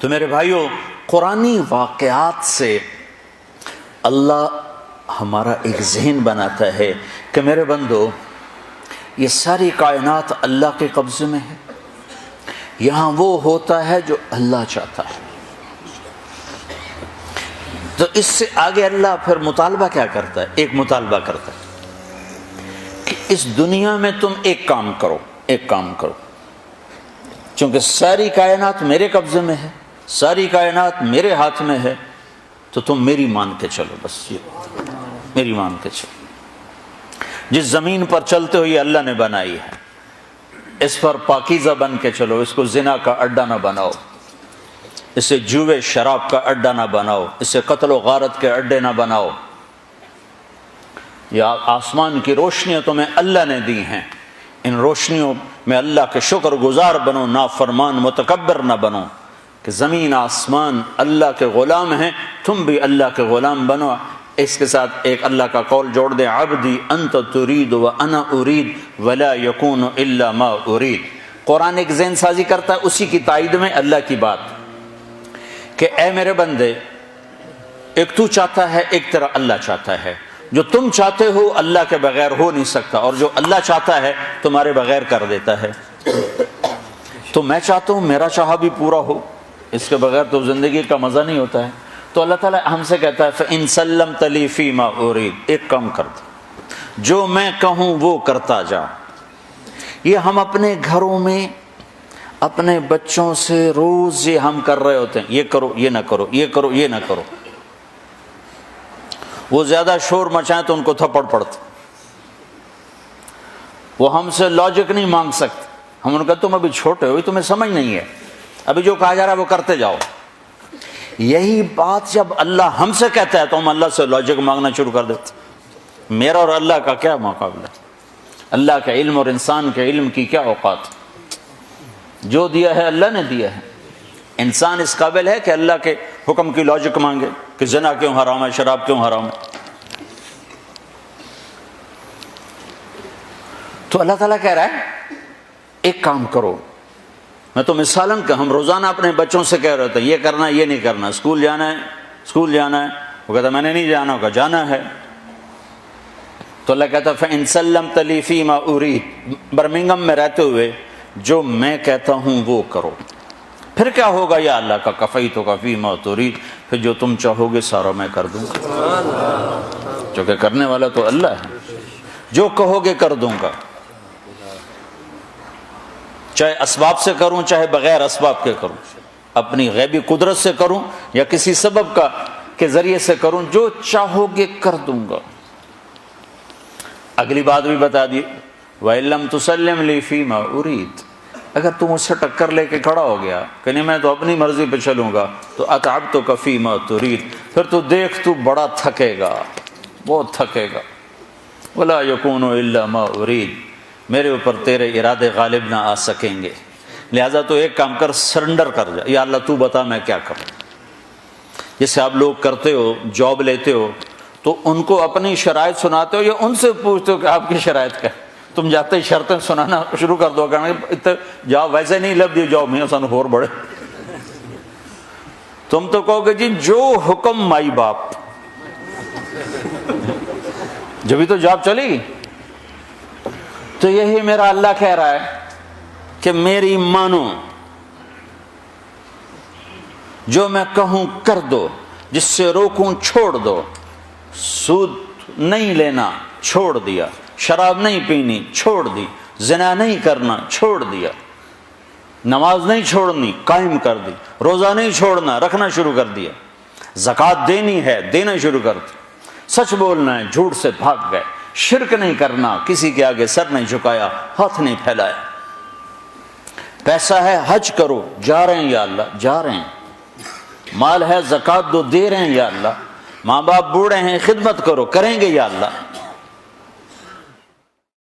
تو میرے بھائیوں، قرآنی واقعات سے اللہ ہمارا ایک ذہن بناتا ہے کہ میرے بندو، یہ ساری کائنات اللہ کے قبضے میں ہے، یہاں وہ ہوتا ہے جو اللہ چاہتا ہے۔ تو اس سے آگے اللہ پھر مطالبہ کیا کرتا ہے؟ ایک مطالبہ کرتا ہے کہ اس دنیا میں تم ایک کام کرو، چونکہ ساری کائنات میرے قبضے میں ہے، ساری کائنات میرے ہاتھ میں ہے، تو تم میری مان کے چلو، بس یہ میری مان کے چلو۔ جس زمین پر چلتے ہو یہ اللہ نے بنائی ہے، اس پر پاکیزہ بن کے چلو، اس کو زنا کا اڈا نہ بناؤ، اسے جوے شراب کا اڈا نہ بناؤ، اسے قتل و غارت کے اڈے نہ بناؤ۔ یہ آسمان کی روشنیاں تمہیں اللہ نے دی ہیں، ان روشنیوں میں اللہ کے شکر گزار بنو، نافرمان متکبر نہ بنو، کہ زمین آسمان اللہ کے غلام ہیں، تم بھی اللہ کے غلام بنو۔ اس کے ساتھ ایک اللہ کا قول جوڑ دیں، عبدی انت ترید وانا ارید ولا یکون الا ما ارید۔ قرآن ایک ذہن سازی کرتا ہے اسی کی تائید میں اللہ کی بات، کہ اے میرے بندے، ایک تو چاہتا ہے، ایک تیرا اللہ چاہتا ہے۔ جو تم چاہتے ہو اللہ کے بغیر ہو نہیں سکتا، اور جو اللہ چاہتا ہے تمہارے بغیر کر دیتا ہے۔ تو میں چاہتا ہوں میرا چاہا بھی پورا ہو، اس کے بغیر تو زندگی کا مزہ نہیں ہوتا ہے۔ تو اللہ تعالیٰ ہم سے کہتا ہے فَإِن سَلَّمْتَ لِي فِي مَا أُرِيدُ، ایک کام کر دو، جو میں کہوں وہ کرتا جا۔ یہ ہم اپنے گھروں میں اپنے بچوں سے روز یہ ہم کر رہے ہوتے ہیں، یہ کرو یہ نہ کرو، یہ کرو یہ نہ کرو۔ وہ زیادہ شور مچائیں تو ان کو تھپڑ پڑتا، وہ ہم سے لاجک نہیں مانگ سکتے، ہم ان کا تم ابھی چھوٹے ہو، تمہیں سمجھ نہیں ہے، ابھی جو کہا جا رہا ہے وہ کرتے جاؤ۔ یہی بات جب اللہ ہم سے کہتا ہے تو ہم اللہ سے لاجک مانگنا شروع کر دیتے۔ میرا اور اللہ کا کیا مقابلہ، اللہ کا علم اور انسان کے علم کی کیا اوقات۔ جو دیا ہے اللہ نے دیا ہے، انسان اس قابل ہے کہ اللہ کے حکم کی لاجک مانگے کہ زنا کیوں حرام ہے، شراب کیوں حرام ہے۔ تو اللہ تعالیٰ کہہ رہا ہے ایک کام کرو۔ میں تو مثالاً کہ ہم روزانہ اپنے بچوں سے کہہ رہے ہوتے ہیں یہ کرنا یہ نہیں کرنا، اسکول جانا ہے، وہ کہتا ہے میں نے نہیں جانا، ہوگا جانا ہے۔ تو اللہ کہتا ہے فَإِن سَلَّمْتَ لِي فِي مَا أُرِيدُ، برمنگم میں رہتے ہوئے جو میں کہتا ہوں وہ کرو۔ پھر کیا ہوگا یا اللہ کا کفیتک فی ما ترید، پھر جو تم چاہو گے سارا میں کر دوں گا، کیونکہ کرنے والا تو اللہ ہے، جو کہو گے کر دوں گا، چاہے اسباب سے کروں چاہے بغیر اسباب کے کروں، اپنی غیبی قدرت سے کروں یا کسی سبب کا کے ذریعے سے کروں، جو چاہو گے کر دوں گا۔ اگلی بات بھی بتا دی، وَإِن لَّمْ تُسَلِّمْ لِي فِي مَا أُرِيدُ، اگر تم اس سے ٹکر لے کے کھڑا ہو گیا کہ نہیں میں تو اپنی مرضی پہ چلوں گا، تو أَتْعَبْتُكَ فِي مَا تُرِيدُ، پھر تو دیکھ تو بڑا تھکے گا، بہت تھکے گا۔ وَلَا يَكُونُ إِلَّا مَا أُرِيدُ، میرے اوپر تیرے ارادے غالب نہ آ سکیں گے، لہٰذا تو ایک کام کر، سرنڈر کر جا، یا اللہ تو بتا میں کیا کروں۔ جیسے آپ لوگ کرتے ہو، جاب لیتے ہو تو ان کو اپنی شرائط سناتے ہو یا ان سے پوچھتے ہو کہ آپ کی شرائط کیا؟ تم جاتے ہی شرطیں سنانا شروع کر دو، کہنا جاب ویسے نہیں لب دی جاب میں سن ہور بڑے، تم تو کہو گے جی جو حکم مائی باپ، جبھی تو جاب چلے گی۔ تو یہی میرا اللہ کہہ رہا ہے کہ میری مانو، جو میں کہوں کر دو، جس سے روکوں چھوڑ دو۔ سود نہیں لینا چھوڑ دیا، شراب نہیں پینی چھوڑ دی، زنا نہیں کرنا چھوڑ دیا، نماز نہیں چھوڑنی قائم کر دی، روزہ نہیں چھوڑنا رکھنا شروع کر دیا، زکوٰۃ دینی ہے دینا شروع کر دی، سچ بولنا ہے جھوٹ سے بھاگ گئے، شرک نہیں کرنا، کسی کے آگے سر نہیں جھکایا، ہاتھ نہیں پھیلایا۔ پیسہ ہے حج کرو، جا رہے ہیں یا اللہ جا رہے ہیں، مال ہے زکوٰۃ دو دے رہے ہیں یا اللہ، ماں باپ بوڑھے ہیں خدمت کرو، کریں گے یا اللہ۔